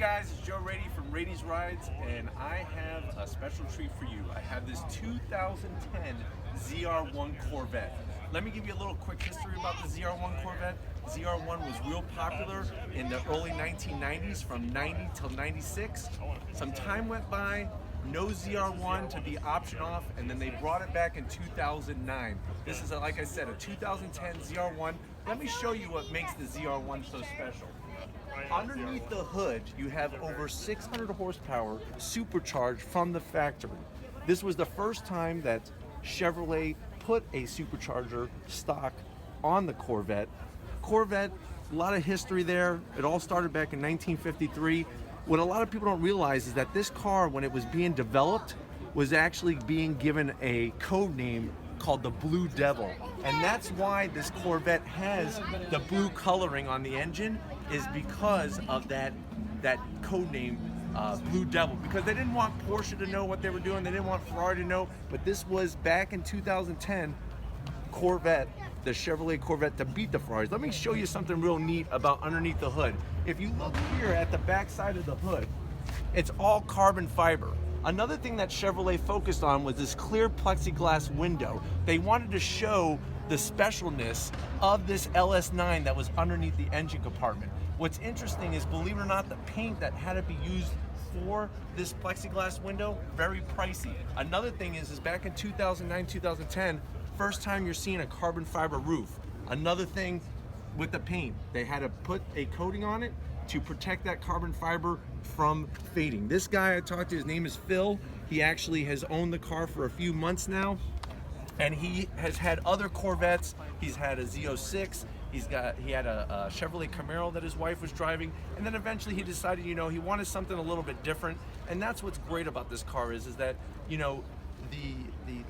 guys, it's Joe Raiti from Raiti's Rides, and I have a special treat for you. I have this 2010 ZR1 Corvette. Let me give you a little quick history about the ZR1 Corvette. ZR1 was real popular in the early 1990s, from 90 till 96. Some time went by, no ZR1 to be option off, and then they brought it back in 2009. This is, like I said, a 2010 ZR1. Let me show you what makes the ZR1 so special. Underneath the hood, you have over 600 horsepower supercharged from the factory. This was the first time that Chevrolet put a supercharger stock on the Corvette. Corvette, a lot of history there. It all started back in 1953. What a lot of people don't realize is that this car, when it was being developed, was actually being given a code name called the Blue Devil. And that's why this Corvette has the blue coloring on the engine, is because of that code name, Blue Devil. Because they didn't want Porsche to know what they were doing, they didn't want Ferrari to know, but this was back in 2010, Corvette, the Chevrolet Corvette, to beat the Ferraris. Let me show you something real neat about underneath the hood. If you look here at the back side of the hood, it's all carbon fiber. Another thing that Chevrolet focused on was this clear plexiglass window. They wanted to show the specialness of this LS9 that was underneath the engine compartment. What's interesting is, believe it or not, the paint that had to be used for this plexiglass window, very pricey. Another thing is back in 2009, 2010, first time you're seeing a carbon fiber roof. Another thing with the paint, they had to put a coating on it to protect that carbon fiber from fading. This guy I talked to, his name is Phil. He actually has owned the car for a few months now, and he has had other Corvettes. He's had a Z06. He had a Chevrolet Camaro that his wife was driving, and then eventually he decided, he wanted something a little bit different. And that's what's great about this car is that,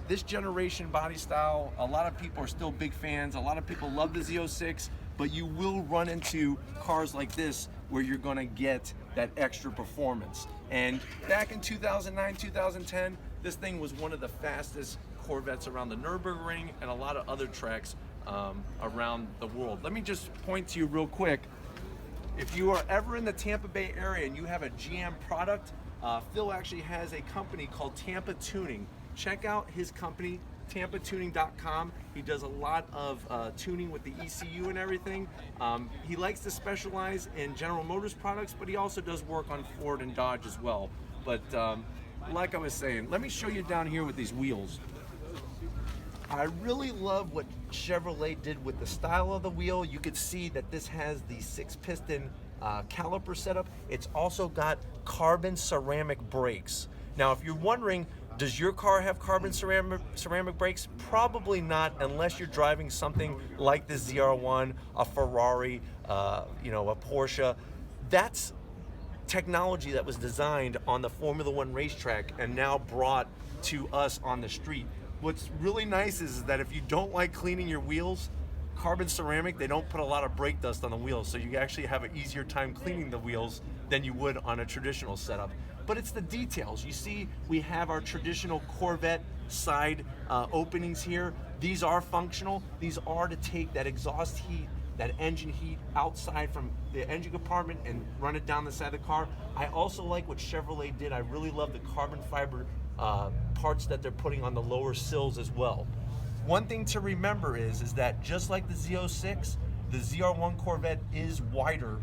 this generation body style, a lot of people are still big fans. A lot of people love the Z06, but you will run into cars like this where you're gonna get that extra performance. And back in 2009, 2010, this thing was one of the fastest Corvettes around the Nürburgring and a lot of other tracks around the world. Let me just point to you real quick. If you are ever in the Tampa Bay area and you have a GM product, Phil actually has a company called Tampa Tuning. Check out his company, tampatuning.com. He does a lot of tuning with the ECU and everything. He likes to specialize in General Motors products, but he also does work on Ford and Dodge as well. But like I was saying, let me show you down here with these wheels. I really love what Chevrolet did with the style of the wheel. You could see that this has the 6-piston caliper setup. It's also got carbon ceramic brakes. Now, if you're wondering, does your car have carbon ceramic brakes? Probably not, unless you're driving something like the ZR1, a Ferrari, a Porsche. That's technology that was designed on the Formula One racetrack and now brought to us on the street. What's really nice is that if you don't like cleaning your wheels, carbon ceramic, they don't put a lot of brake dust on the wheels, so you actually have an easier time cleaning the wheels than you would on a traditional setup. But it's the details. You see, we have our traditional Corvette side openings here. These are functional. These are to take that exhaust heat, that engine heat outside from the engine compartment and run it down the side of the car. I also like what Chevrolet did. I really love the carbon fiber parts that they're putting on the lower sills as well. One thing to remember is that just like the Z06, the ZR1 Corvette is wider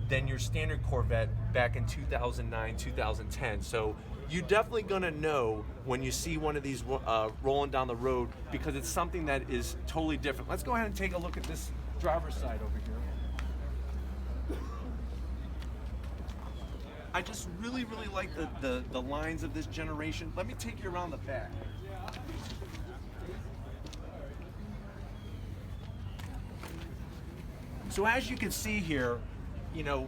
than your standard Corvette back in 2009, 2010. So you're definitely gonna know when you see one of these rolling down the road, because it's something that is totally different. Let's go ahead and take a look at this driver's side over here. I just really like the lines of this generation. Let me take you around the back. So as you can see here,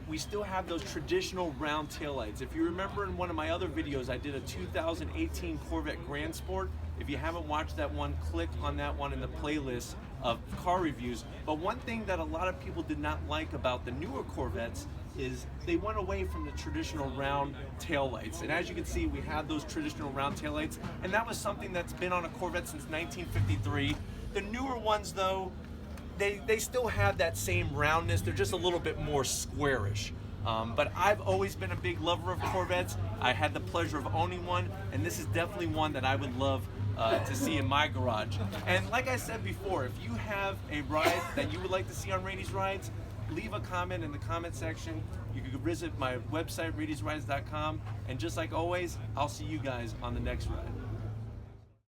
we still have those traditional round taillights. If you remember in one of my other videos, I did a 2018 Corvette Grand Sport. If you haven't watched that one, click on that one in the playlist of car reviews. But one thing that a lot of people did not like about the newer Corvettes is they went away from the traditional round taillights. And as you can see, we have those traditional round taillights, and that was something that's been on a Corvette since 1953. The newer ones, though, they still have that same roundness. They're just a little bit more squarish. But I've always been a big lover of Corvettes. I had the pleasure of owning one, and this is definitely one that I would love to see in my garage. And like I said before, if you have a ride that you would like to see on Raiti's Rides, leave a comment in the comment section. You can visit my website, raitisrides.com, and just like always, I'll see you guys on the next ride.